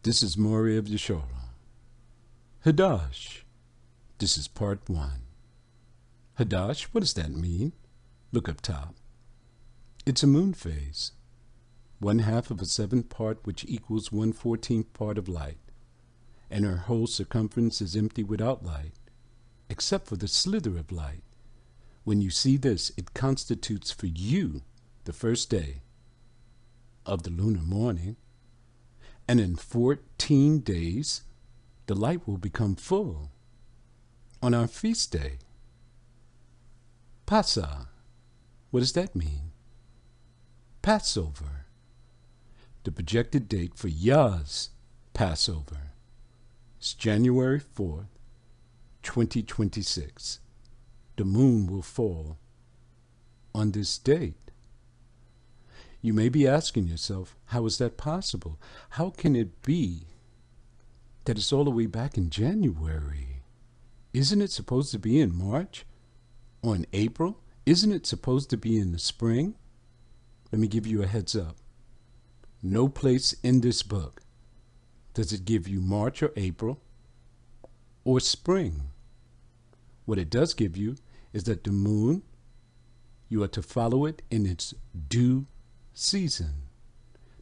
This is Maury of Yasharal. Hedash. This is part 1. Hedash, what does that mean? Look up top. It's a moon phase. 1/2 of a 7th part, which equals 1/14th part of light. And her whole circumference is empty without light, except for the slither of light. When you see this, it constitutes for you the first day of the lunar morning. And in 14 days, the light will become full. On our feast day, Pasa, what does that mean? Passover. The projected date for Yah's Passover is January 4th, 2026. The moon will fall on this date. You may be asking yourself, how is that possible? How can it be that it's all the way back in January? Isn't it supposed to be in March or in April? Isn't it supposed to be in the spring? Let me give you a heads up. No place in this book does it give you March or April or spring. What it does give you is that the moon, you are to follow it in its due season.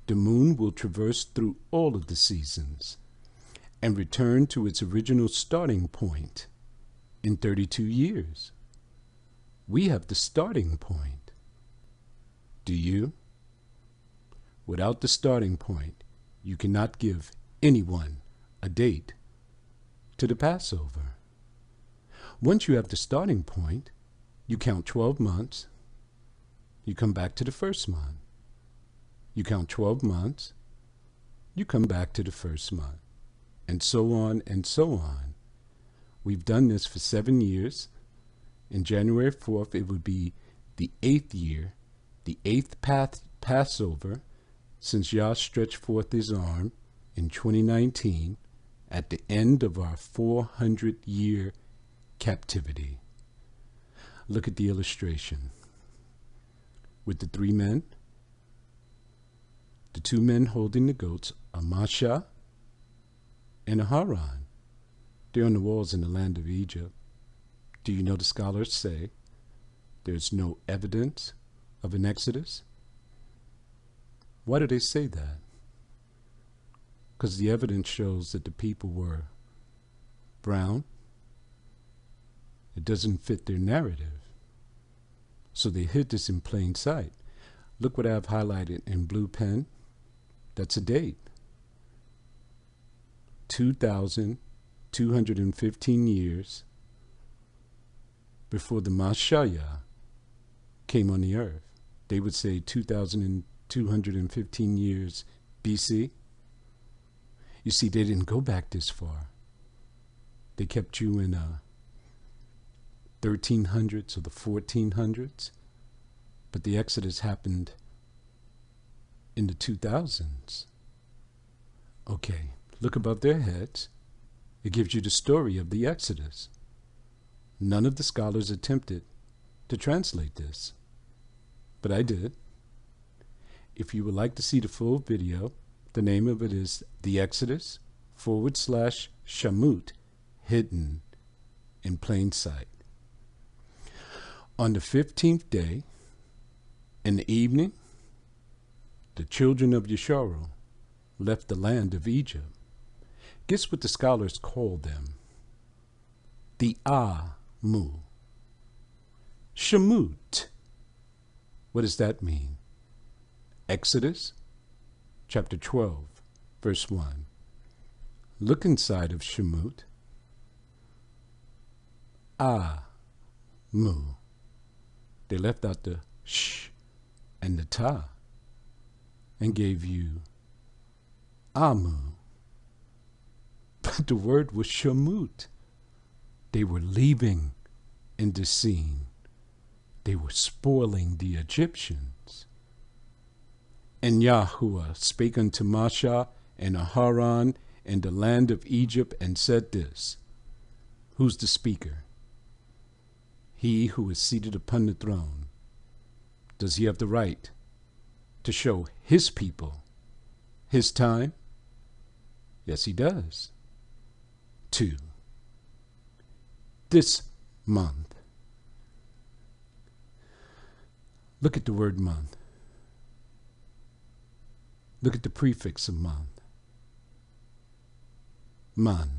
The moon will traverse through all of the seasons and return to its original starting point in 32 years. We have the starting point. Do you? Without the starting point, you cannot give anyone a date to the Passover. Once you have the starting point, you count 12 months, you come back to the first month. You count 12 months, you come back to the first month, and so on and so on. We've done this for 7 years. In January 4th, it would be the 8th year, the 8th Passover, since Yah stretched forth his arm in 2019 at the end of our 400-year captivity. Look at the illustration. With the 3 men, the 2 men holding the goats are Masha and Haran. They're on the walls in the land of Egypt. Do you know the scholars say there's no evidence of an Exodus? Why do they say that? Because the evidence shows that the people were brown. It doesn't fit their narrative. So they hid this in plain sight. Look what I've highlighted in blue pen. That's a date. 2,215 years before the Messiah came on the earth. They would say 2,215 years BC. You see, they didn't go back this far. They kept you in 1300s or the 1400s. But the Exodus happened in the 2000s. Okay, look above their heads. It gives you the story of the Exodus. None of the scholars attempted to translate this, but I did. If you would like to see the full video, the name of it is The Exodus /Shamut, hidden in plain sight. On the 15th day, in the evening, the children of Yasharal left the land of Egypt. Guess what the scholars call them? The Amu. Shamut. What does that mean? Exodus chapter 12, verse 1. Look inside of Shamut. Amu. They left out the sh and the ta and gave you Amu. But the word was Shamut. They were leaving in the scene. They were spoiling the Egyptians. And Yahuwah spake unto Masha and Haran in the land of Egypt and said this. Who's the speaker? He who is seated upon the throne. Does he have the right to show his people his time? Yes, he does. 2. This month. Look at the word month. Look at the prefix of month. Man.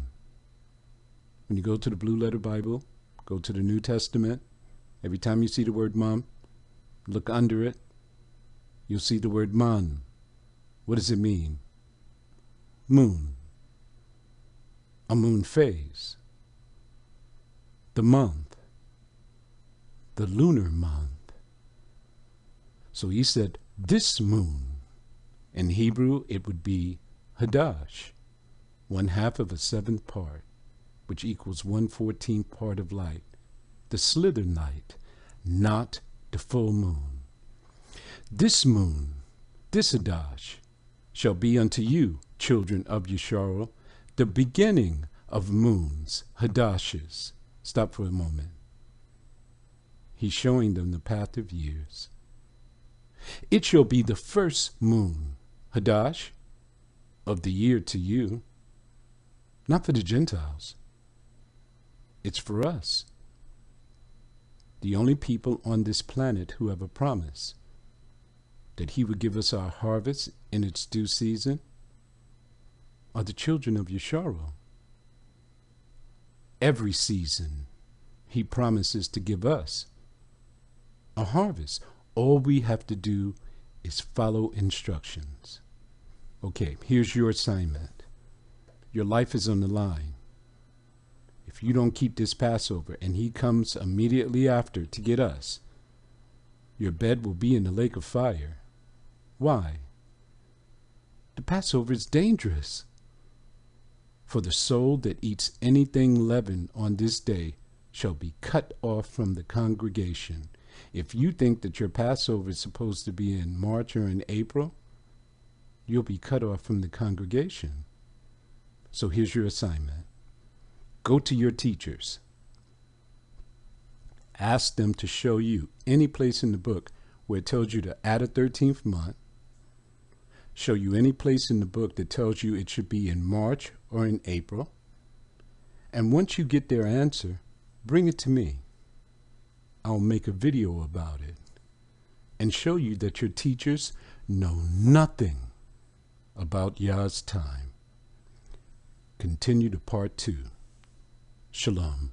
When you go to the Blue Letter Bible, go to the New Testament, every time you see the word month, look under it, you'll see the word man. What does it mean? Moon. A moon phase. The month. The lunar month. So he said, this moon. In Hebrew, it would be Hedash, 1/2 of a 7th part, which equals 1/14th part of light. The slither night, not the full moon. This moon, this Hedash, shall be unto you, children of Yasharal, the beginning of moons, Hedashes. Stop for a moment. He's showing them the path of years. It shall be the first moon, Hedash, of the year to you. Not for the Gentiles. It's for us. The only people on this planet who have a promise that he would give us our harvest in its due season are the children of Yasharal. Every season he promises to give us a harvest. All we have to do is follow instructions. Okay, here's your assignment. Your life is on the line. If you don't keep this Passover and he comes immediately after to get us, your bed will be in the lake of fire. Why? The Passover is dangerous. For the soul that eats anything leavened on this day shall be cut off from the congregation. If you think that your Passover is supposed to be in March or in April, you'll be cut off from the congregation. So here's your assignment. Go to your teachers. Ask them to show you any place in the book where it tells you to add a 13th month. Show you any place in the book that tells you it should be in March or in April. And once you get their answer, bring it to me. I'll make a video about it and show you that your teachers know nothing about Yah's time. Continue to part 2. Shalom.